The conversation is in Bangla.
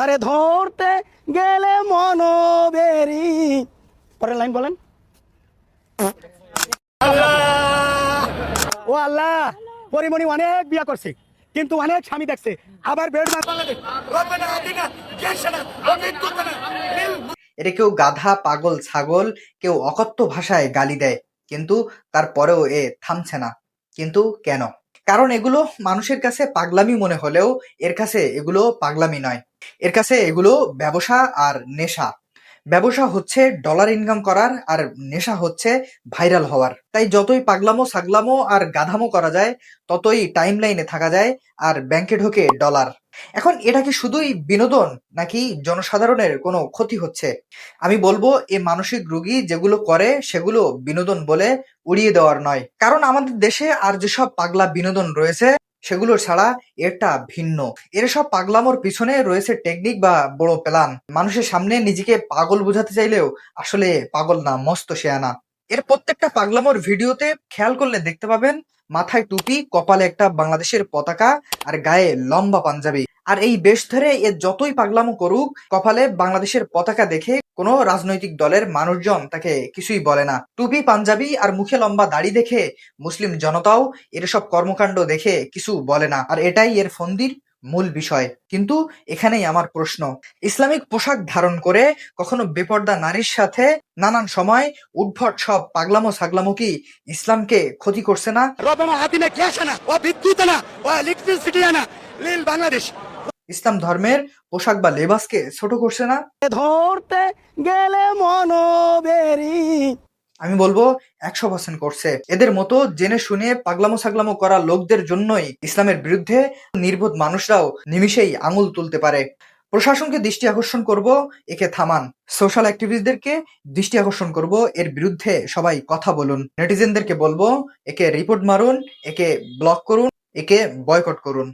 আরে ধরতে গেলে মনোবেরি। পরের লাইন বলেন। ও আল্লাহ, পরিমণি অনেক বিয়া করছে, কিন্তু অনেক স্বামী দেখছে, আবার বেড এটা কেউ গাধা, পাগল, ছাগল, কেউ অকথ্য ভাষায় গালি দেয়, কিন্তু তারপরেও এ থামছে না। কিন্তু কেন? কারণ এগুলো মানুষের কাছে পাগলামি মনে হলেও এর কাছে এগুলো পাগলামি নয়। এর কাছে এগুলো ব্যবসা আর নেশা। ব্যবসা হচ্ছে ডলার ইনকাম করার, আর নেশা হচ্ছে ভাইরাল হওয়ার। তাই যতই পাগলামো ছাগলামো আর গাধামো করা যায়, ততই টাইম লাইনে থাকা যায় আর ব্যাংকে ঢোকে ডলার। এখন এটা কি শুধুই বিনোদন, নাকি জনসাধারণের কোনো ক্ষতি হচ্ছে? আমি বলবো এ মানসিক রোগী যেগুলো করে সেগুলো বিনোদন বলে উড়িয়ে দেওয়ার নয়। কারণ আমাদের দেশে আর যেসব পাগলা বিনোদন রয়েছে সেগুলো ছাড়া এটা ভিন্ন। এর সব পাগলামোর পিছনে রয়েছে টেকনিক বা বড় প্ল্যান। মানুষের সামনে নিজেকে পাগল বোঝাতে চাইলেও আসলে পাগল না, মস্ত শেয়ানা। এর প্রত্যেকটা পাগলামোর ভিডিওতে খেয়াল করলে দেখতে পাবেন মাথায় টুপি, কপালে একটা বাংলাদেশের পতাকা, আর গায়ে লম্বা পাঞ্জাবি। আর এই বেশ ধরে এ যতই পাগলামো করুক, কপালে বাংলাদেশের পতাকা দেখে কোনো রাজনৈতিক দলের মানুষজন তাকে কিছুই বলে না। টুপি, পাঞ্জাবি আর মুখে লম্বা দাড়ি দেখে মুসলিম জনতাও এর সব কর্মকাণ্ড দেখে কিছু বলে না। আর এটাই এর ফন্দির মূল বিষয়। কিন্তু এখানেই আমার প্রশ্ন, ইসলামিক পোশাক ধারণ করে কখনো বেপর্দা নারীর সাথে নানান সময় উদ্ভট সব পাগলামো ছাগলামো কি ইসলামকে ক্ষতি করছে না? রবেনা হাতিনে গ্যাস আনা, ও বিদ্যুৎ আনা, ও ইলেকট্রিসিটি আনা, লীল বাংলাদেশ। ইসলাম ধর্মের পোশাক বা লেবাসকে ছোট করছে না? ধরতে গেলে মনোবেরি। আমি বলবো 100% করছে। এদের মতো জেনে শুনে পাগলামো ছাগলামো করা লোকদের জন্যই ইসলামের বিরুদ্ধে নির্বোধ মানুষরাও নিমিষেই আঙুল তুলতে পারে। প্রশাসনকে দৃষ্টি আকর্ষণ করব, একে থামান। সোশ্যাল অ্যাক্টিভিস্টদেরকে দৃষ্টি আকর্ষণ করব, এর বিরুদ্ধে সবাই কথা বলুন। নেটিজেনদেরকে বলবো একে রিপোর্ট মারুন, একে ব্লক করুন, একে বয়কট করুন।